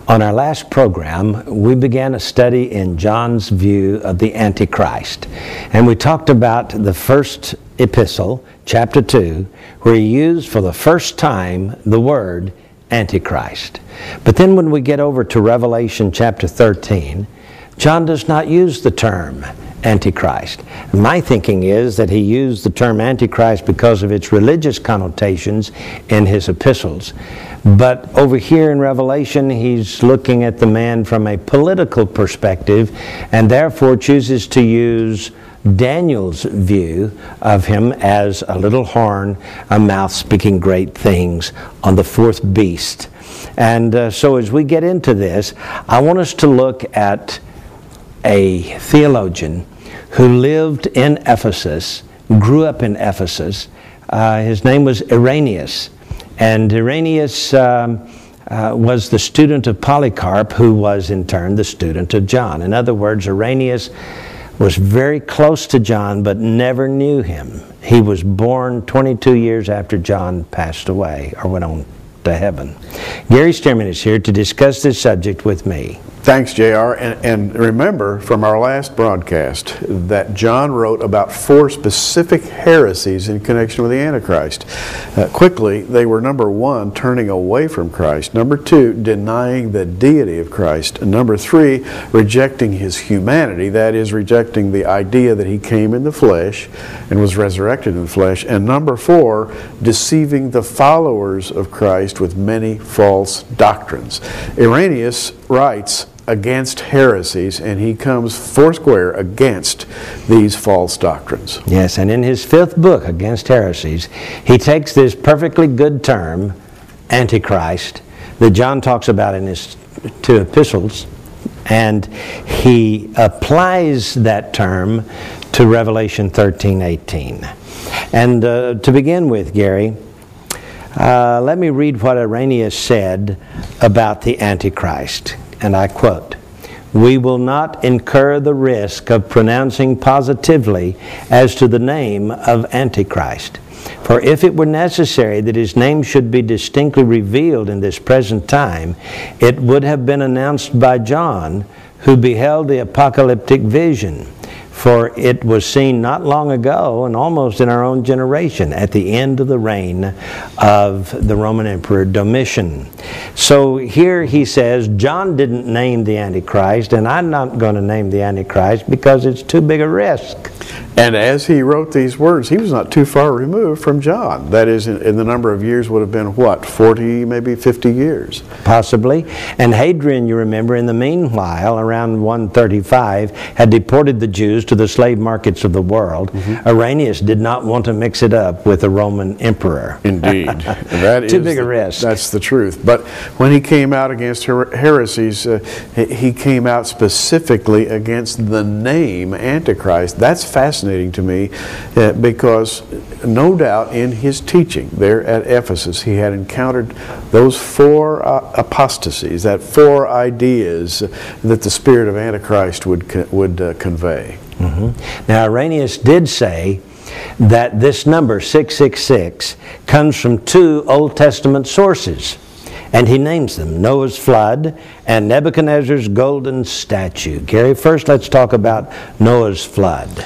On our last program, we began a study in John's view of the Antichrist. And we talked about the first epistle, chapter 2, where he used for the first time the word Antichrist. But then when we get over to Revelation chapter 13, John does not use the term Antichrist. My thinking is that he used the term Antichrist because of its religious connotations in his epistles. But over here in Revelation, he's looking at the man from a political perspective and therefore chooses to use Daniel's view of him as a little horn, a mouth speaking great things on the fourth beast. And so as we get into this, I want us to look at a theologian who lived in Ephesus, grew up in Ephesus. His name was Irenaeus. And Irenaeus was the student of Polycarp, who was in turn the student of John. In other words, Irenaeus was very close to John but never knew him. He was born 22 years after John passed away or went on to heaven. Gary Stearman is here to discuss this subject with me. Thanks, JR. And remember from our last broadcast that John wrote about 4 specific heresies in connection with the Antichrist. Quickly, they were number 1, turning away from Christ. Number 2, denying the deity of Christ. And number 3, rejecting his humanity. That is, rejecting the idea that he came in the flesh and was resurrected in the flesh. And number 4, deceiving the followers of Christ with many false doctrines. Irenaeus writes against heresies, and he comes foursquare against these false doctrines. Yes, and in his 5th book, Against Heresies, he takes this perfectly good term, Antichrist, that John talks about in his 2 epistles, and he applies that term to Revelation 13:18. And to begin with, Gary, let me read what Irenaeus said about the Antichrist. And I quote, "We will not incur the risk of pronouncing positively as to the name of Antichrist. For if it were necessary that his name should be distinctly revealed in this present time, it would have been announced by John, who beheld the apocalyptic vision. For it was seen not long ago and almost in our own generation at the end of the reign of the Roman Emperor Domitian." So here he says, John didn't name the Antichrist, and I'm not going to name the Antichrist because it's too big a risk. And as he wrote these words, he was not too far removed from John. That is, in the number of years would have been, what, 40, maybe 50 years? Possibly. And Hadrian, you remember, in the meanwhile, around 135, had deported the Jews to the slave markets of the world. Irenaeus did not want to mix it up with the Roman emperor. Indeed. That Too big a risk. That's the truth. But when he came out against heresies, he came out specifically against the name Antichrist. That's fascinating to me because no doubt in his teaching there at Ephesus he had encountered those 4 apostasies, that 4 ideas that the spirit of Antichrist would convey. Now Irenaeus did say that this number 666 comes from 2 Old Testament sources. And he names them, Noah's flood and Nebuchadnezzar's golden statue. Gary, first let's talk about Noah's flood.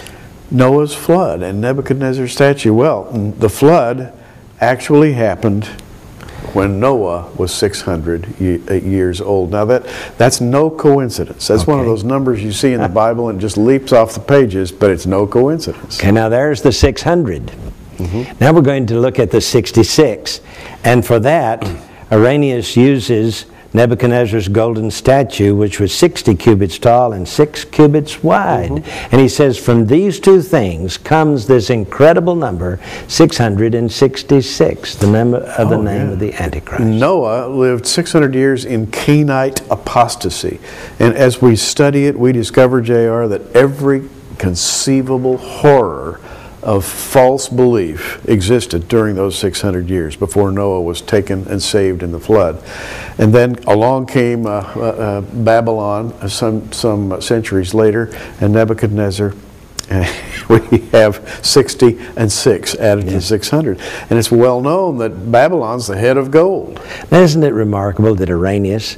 Noah's flood and Nebuchadnezzar's statue. Well, the flood actually happened when Noah was 600 years old. Now that's no coincidence. That's one of those numbers you see in the Bible and it just leaps off the pages, but it's no coincidence. Okay, now there's the 600. Now we're going to look at the 66. And for that, Irenaeus uses Nebuchadnezzar's golden statue, which was 60 cubits tall and 6 cubits wide. And he says, from these 2 things comes this incredible number, 666, the name of the Antichrist. Noah lived 600 years in Canaanite apostasy. And as we study it, we discover, JR, that every conceivable horror of false belief existed during those 600 years before Noah was taken and saved in the flood. And then along came Babylon some centuries later, and Nebuchadnezzar. We have 60 and 6 added to 600. And it's well known that Babylon's the head of gold. Now, isn't it remarkable that Irenaeus,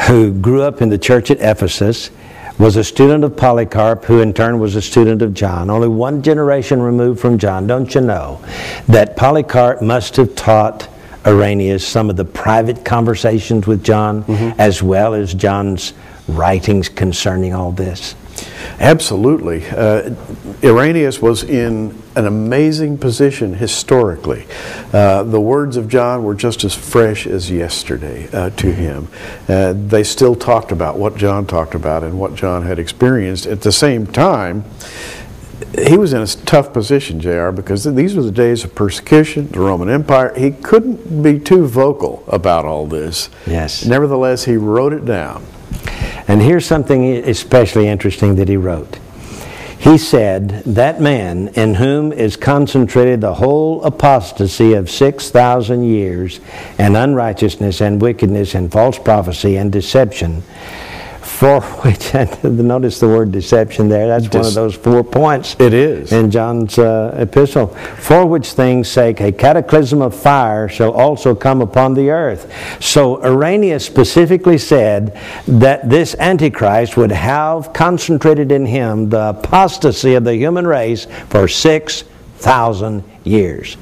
who grew up in the church at Ephesus, was a student of Polycarp, who in turn was a student of John. Only one generation removed from John. Don't you know that Polycarp must have taught Irenaeus some of the private conversations with John, as well as John's writings concerning all this? Absolutely. Irenaeus was in an amazing position historically. The words of John were just as fresh as yesterday to him. They still talked about what John talked about and what John had experienced. At the same time, he was in a tough position, JR, because these were the days of persecution, the Roman Empire. He couldn't be too vocal about all this. Yes. Nevertheless, he wrote it down. And here's something especially interesting that he wrote. He said, "That man in whom is concentrated the whole apostasy of 6,000 years, and unrighteousness and wickedness and false prophecy and deception, for which," notice the word deception there, that's one of those 4 points. It is. In John's epistle. "For which things sake a cataclysm of fire shall also come upon the earth." So Irenaeus specifically said that this Antichrist would have concentrated in him the apostasy of the human race for 6,000 years.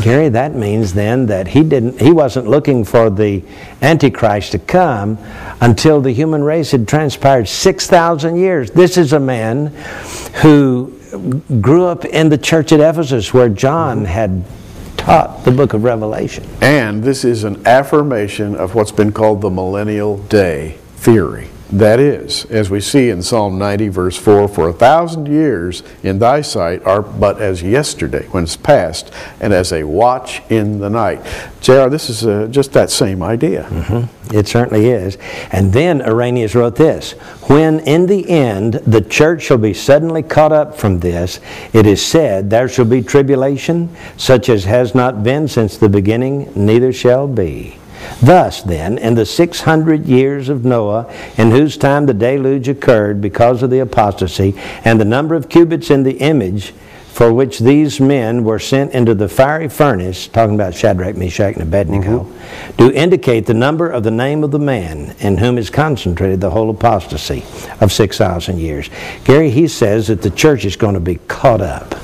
Gary, that means then that he wasn't looking for the Antichrist to come until the human race had transpired 6,000 years. This is a man who grew up in the church at Ephesus, where John had taught the book of Revelation. And this is an affirmation of what's been called the millennial day theory. That is, as we see in Psalm 90, verse 4, "For 1,000 years in thy sight are but as yesterday, when it's past, and as a watch in the night." JR, this is just that same idea. It certainly is. And then Irenaeus wrote this: "When in the end the church shall be suddenly caught up from this, it is said, there shall be tribulation, such as has not been since the beginning, neither shall be. Thus then, in the 600 years of Noah, in whose time the deluge occurred because of the apostasy, and the number of cubits in the image for which these men were sent into the fiery furnace," talking about Shadrach, Meshach, and Abednego, "do indicate the number of the name of the man in whom is concentrated the whole apostasy of 6,000 years." Gary, he says that the church is going to be caught up.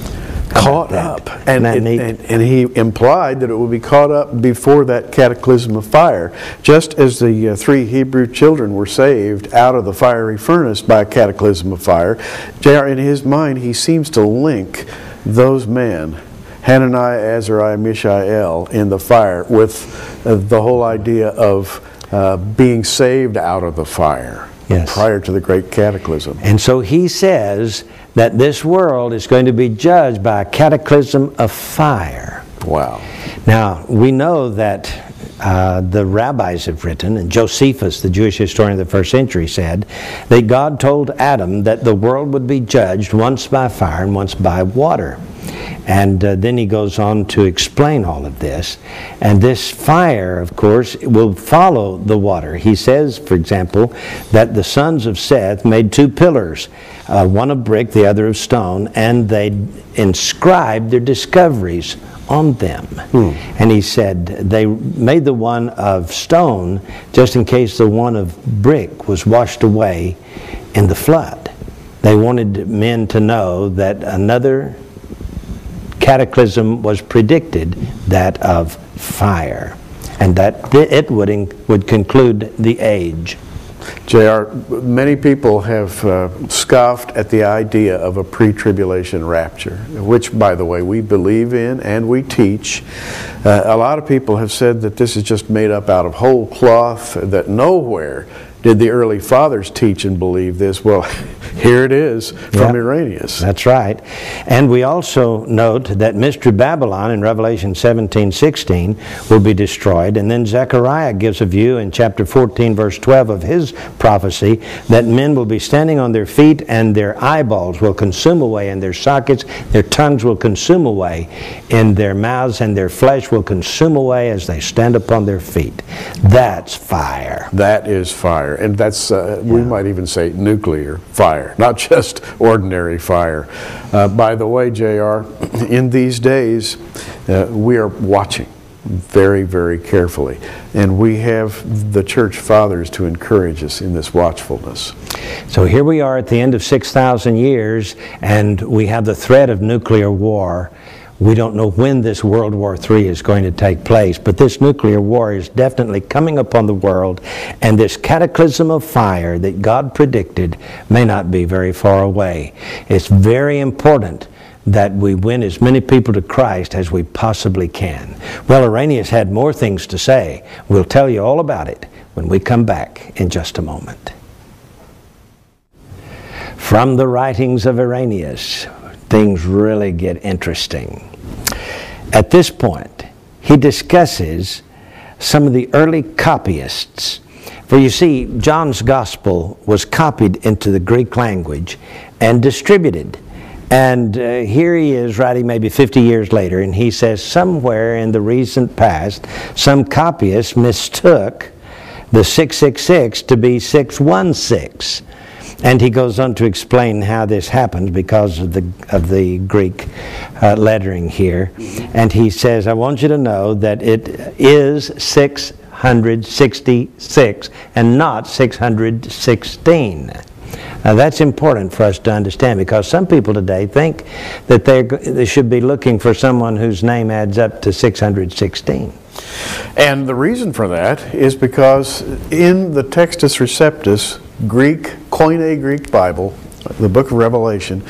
Caught up. And he implied that it would be caught up before that cataclysm of fire. Just as the 3 Hebrew children were saved out of the fiery furnace by a cataclysm of fire, JR, in his mind, he seems to link those men, Hananiah, Azariah, Mishael, in the fire with the whole idea of being saved out of the fire. Yes. Prior to the great cataclysm. And so he says that this world is going to be judged by a cataclysm of fire. Wow. Now, we know that the rabbis have written, and Josephus, the Jewish historian of the first century, said that God told Adam that the world would be judged once by fire and once by water. And then he goes on to explain all of this. And this fire, of course, will follow the water. He says, for example, that the sons of Seth made 2 pillars, one of brick, the other of stone, and they inscribed their discoveries on them. And he said they made the one of stone just in case the one of brick was washed away in the flood. They wanted men to know that another cataclysm was predicted, that of fire, and that it would conclude the age. JR, many people have scoffed at the idea of a pre-tribulation rapture, which, by the way, we believe in and we teach. A lot of people have said that this is just made up out of whole cloth, that nowhere did the early fathers teach and believe this. Well, here it is from Irenaeus. That's right. And we also note that Mystery Babylon in Revelation 17:16 will be destroyed. And then Zechariah gives a view in chapter 14, verse 12 of his prophecy that men will be standing on their feet and their eyeballs will consume away in their sockets, their tongues will consume away in their mouths, and their flesh will consume away as they stand upon their feet. That's fire. That is fire. And that's, we might even say, nuclear fire, not just ordinary fire. By the way, JR, in these days, we are watching very, very carefully. And we have the church fathers to encourage us in this watchfulness. So here we are at the end of 6,000 years, and we have the threat of nuclear war. We don't know when this World War III is going to take place, but this nuclear war is definitely coming upon the world, and this cataclysm of fire that God predicted may not be very far away. It's very important that we win as many people to Christ as we possibly can. Well, Irenaeus had more things to say. We'll tell you all about it when we come back in just a moment. From the writings of Irenaeus, things really get interesting. At this point, he discusses some of the early copyists. For you see, John's Gospel was copied into the Greek language and distributed. And here he is writing maybe 50 years later, and he says somewhere in the recent past, some copyists mistook the 666 to be 616. And he goes on to explain how this happened because of the Greek lettering here. And he says, I want you to know that it is 666 and not 616. Now that's important for us to understand, because some people today think that they should be looking for someone whose name adds up to 616. And the reason for that is because in the Textus Receptus Greek, Koine Greek Bible, the book of Revelation,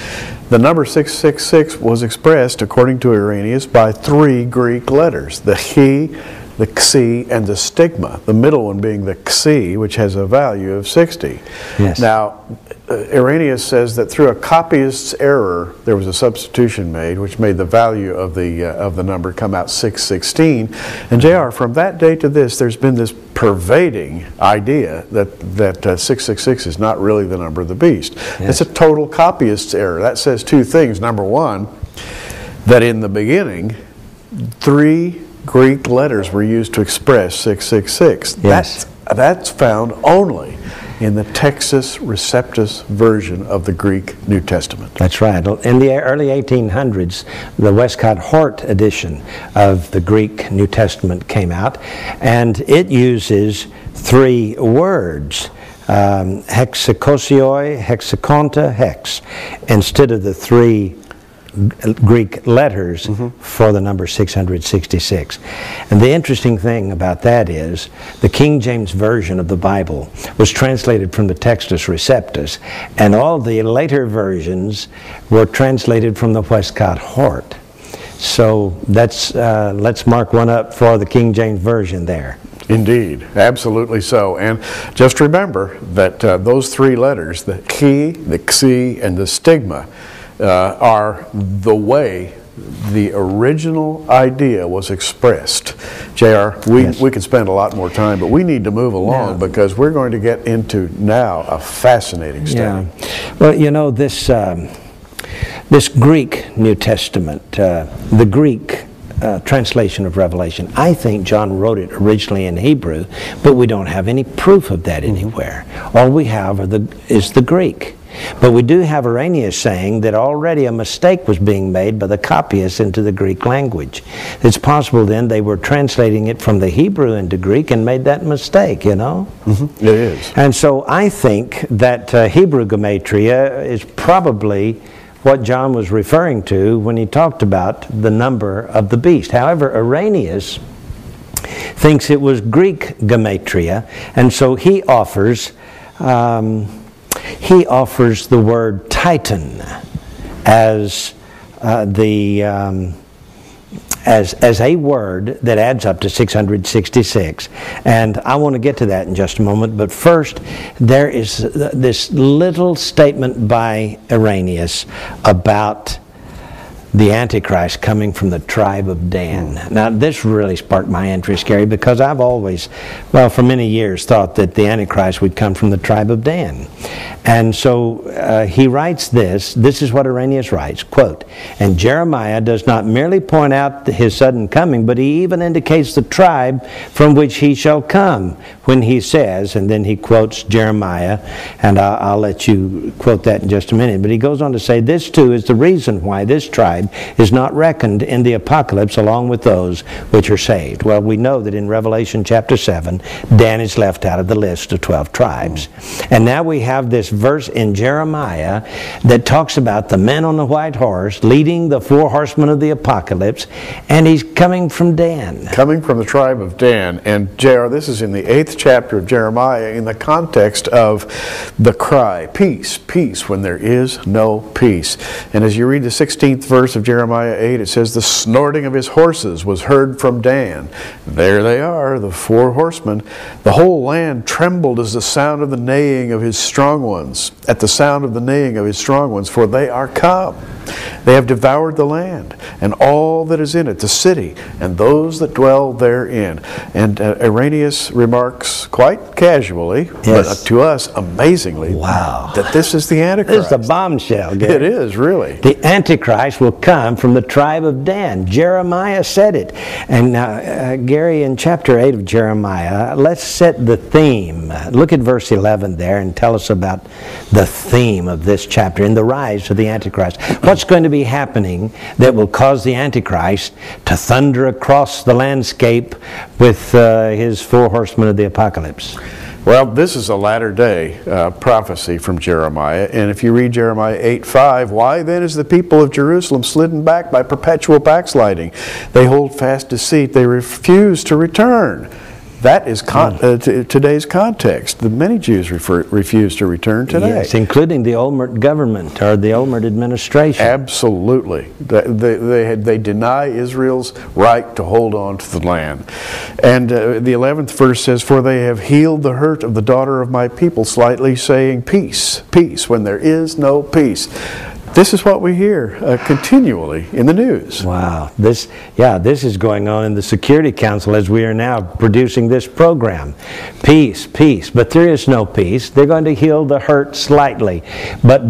the number 666 was expressed, according to Irenaeus, by 3 Greek letters, the He, the Xi, and the stigma, the middle one being the Xi, which has a value of 60. Yes. Now, Irenaeus says that through a copyist's error, there was a substitution made, which made the value of the number come out 616. And JR, from that day to this, there's been this pervading idea that 666 is not really the number of the beast. Yes. It's a total copyist's error. That says 2 things. Number one, that in the beginning, 3 Greek letters were used to express 666. Yes. That's found only in the Textus Receptus version of the Greek New Testament. That's right. In the early 1800s, the Westcott Hort edition of the Greek New Testament came out, and it uses 3 words, hexakosioi, hexakonta, hex, instead of the 3 Greek letters for the number 666. And the interesting thing about that is the King James Version of the Bible was translated from the Textus Receptus, and all the later versions were translated from the Westcott Hort. So that's let's mark one up for the King James Version there. Indeed, absolutely so. And just remember that those 3 letters, the Chi, the Xi, and the stigma, are the way the original idea was expressed. JR, we could spend a lot more time, but we need to move along because we're going to get into now a fascinating study. Yeah. Well, you know, this Greek New Testament, the Greek translation of Revelation, I think John wrote it originally in Hebrew, but we don't have any proof of that anywhere. All we have is the Greek. But we do have Irenaeus saying that already a mistake was being made by the copyists into the Greek language. It's possible then they were translating it from the Hebrew into Greek and made that mistake, you know? It is. And so I think that Hebrew gematria is probably what John was referring to when he talked about the number of the beast. However, Irenaeus thinks it was Greek gematria, and so he offers the word Titan as as a word that adds up to 666. And I want to get to that in just a moment, but first there is this little statement by Irenaeus about the Antichrist coming from the tribe of Dan. Now this really sparked my interest, Gary, because I've always, well, for many years thought that the Antichrist would come from the tribe of Dan. And so he writes this is what Irenaeus writes, quote, "And Jeremiah does not merely point out his sudden coming, but he even indicates the tribe from which he shall come when he says," and then he quotes Jeremiah, and I'll let you quote that in just a minute, but he goes on to say, "This too is the reason why this tribe tribe is not reckoned in the apocalypse along with those which are saved. Well, we know that in Revelation chapter 7, Dan is left out of the list of 12 tribes. And now we have this verse in Jeremiah that talks about the man on the white horse leading the 4 horsemen of the apocalypse, and he's coming from Dan. Coming from the tribe of Dan. And J.R., this is in the 8th chapter of Jeremiah in the context of the cry, peace, peace, when there is no peace. And as you read the 16th verse of Jeremiah 8, it says, the snorting of his horses was heard from Dan. There they are, the 4 horsemen. The whole land trembled as the sound of the neighing of his strong ones, at the sound of the neighing of his strong ones, for they are come. They have devoured the land, and all that is in it, the city, and those that dwell therein. And Irenaeus remarks quite casually, but to us amazingly, wow, that this is the Antichrist. This is a bombshell, Gary. It is, really. The Antichrist will come from the tribe of Dan. Jeremiah said it. And now, Gary, in chapter 8 of Jeremiah, let's set the theme. Look at verse 11 there and tell us about the theme of this chapter in the rise of the Antichrist. What's going to be happening that will cause the Antichrist to thunder across the landscape with his 4 horsemen of the apocalypse? Well, this is a latter-day prophecy from Jeremiah, and if you read Jeremiah 8:5, why then is the people of Jerusalem slidden back by perpetual backsliding? They hold fast deceit, they refuse to return. That is today's context. The many Jews refuse to return today. Yes, including the Olmert government or the Olmert administration. Absolutely. They deny Israel's right to hold on to the land. And the 11th verse says, for they have healed the hurt of the daughter of my people slightly, saying, peace, peace, when there is no peace. This is what we hear continually in the news. Wow. This is going on in the Security Council as we are now producing this program. Peace, peace. But there is no peace. They're going to heal the hurt slightly. But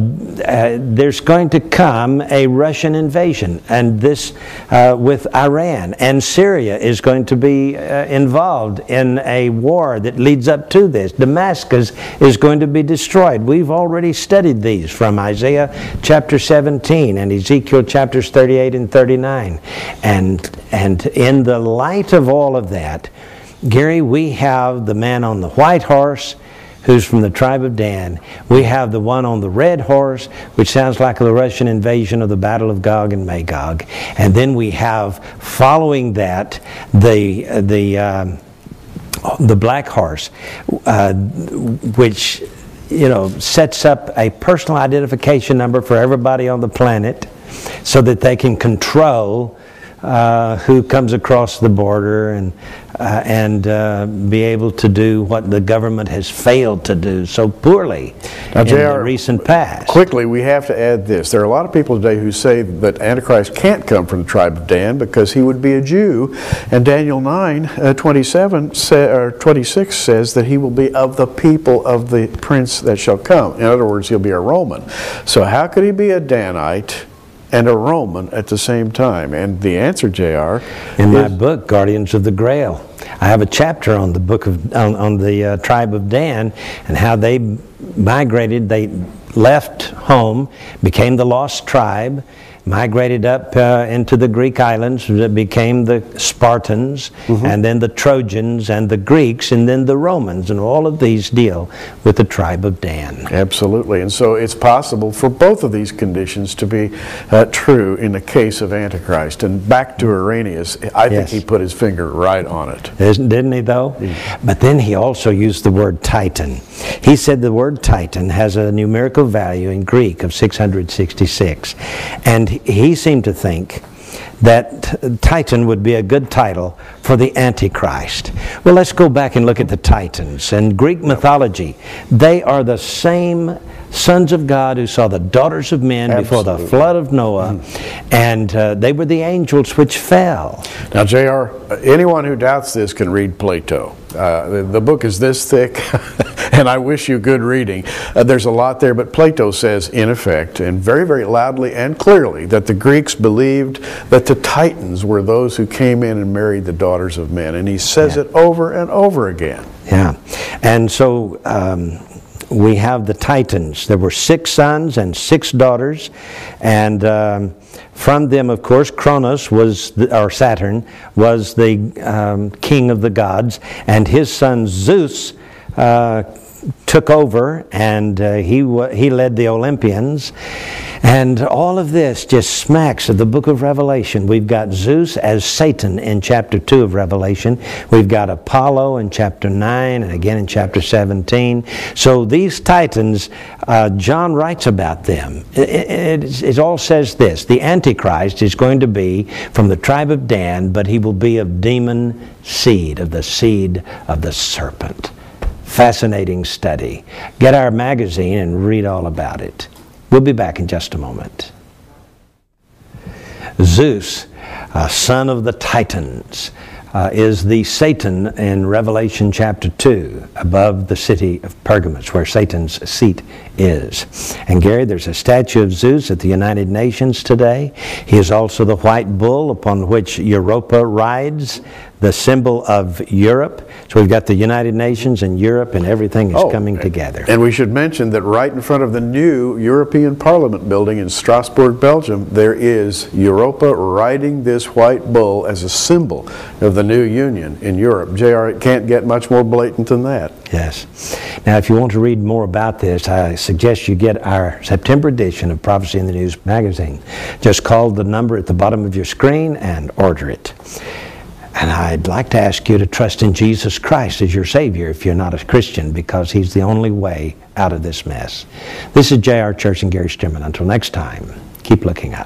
there's going to come a Russian invasion, and this with Iran. And Syria is going to be involved in a war that leads up to this. Damascus is going to be destroyed. We've already studied these from Isaiah chapter 17 and Ezekiel chapters 38 and 39. And in the light of all of that, Gary, we have the man on the white horse who's from the tribe of Dan. We have the one on the red horse, which sounds like the Russian invasion of the Battle of Gog and Magog. And then we have, following that, the black horse, which sets up a personal identification number for everybody on the planet so that they can control who comes across the border and be able to do what the government has failed to do so poorly in the recent past. Quickly, we have to add this. There are a lot of people today who say that Antichrist can't come from the tribe of Dan because he would be a Jew. And Daniel 9:26 says that he will be of the people of the prince that shall come. In other words, he'll be a Roman. So how could he be a Danite and a Roman at the same time? And the answer, J.R., in my book, Guardians of the Grail, I have a chapter on the book of on the tribe of Dan and how they migrated. They left home, became the lost tribe, migrated up into the Greek islands, that became the Spartans, and then the Trojans and the Greeks, and then the Romans, and all of these deal with the tribe of Dan. Absolutely, and so it's possible for both of these conditions to be true in the case of Antichrist. And back to Irenaeus, I think he put his finger right on it. Didn't he, though? Yeah. But then he also used the word Titan. He said the word Titan has a numerical value in Greek of 666, and he seemed to think that Titan would be a good title for the Antichrist. Well, let's go back and look at the Titans. In Greek mythology, they are the same sons of God who saw the daughters of men before the flood of Noah, and they were the angels which fell. Now, J.R., anyone who doubts this can read Plato. The book is this thick, and I wish you good reading. There's a lot there, but Plato says, in effect, and very, very loudly and clearly, that the Greeks believed that the Titans were those who came in and married the daughters of men, and he says it over and over again. Yeah, and so we have the Titans. There were 6 sons and 6 daughters, and from them, of course, Cronus or Saturn was the king of the gods, and his son Zeus took over, and he led the Olympians. And all of this just smacks of the book of Revelation. We've got Zeus as Satan in chapter 2 of Revelation. We've got Apollo in chapter 9 and again in chapter 17. So these Titans, John writes about them. It all says this: the Antichrist is going to be from the tribe of Dan, but he will be of demon seed, of the seed of the serpent. Fascinating study. Get our magazine and read all about it. We'll be back in just a moment. Zeus, son of the Titans, is the Satan in Revelation chapter 2, above the city of Pergamos, where Satan's seat is. And Gary, there's a statue of Zeus at the United Nations today. He is also the white bull upon which Europa rides, the symbol of Europe. So we've got the United Nations and Europe, and everything is coming together. And we should mention that right in front of the new European Parliament building in Strasbourg, Belgium, there is Europa riding this white bull as a symbol of the new union in Europe. JR, it can't get much more blatant than that. Yes. Now, if you want to read more about this, I suggest you get our September edition of Prophecy in the News magazine. Just call the number at the bottom of your screen and order it. And I'd like to ask you to trust in Jesus Christ as your Savior if you're not a Christian, because He's the only way out of this mess. This is J.R. Church and Gary Stimman. Until next time, keep looking up.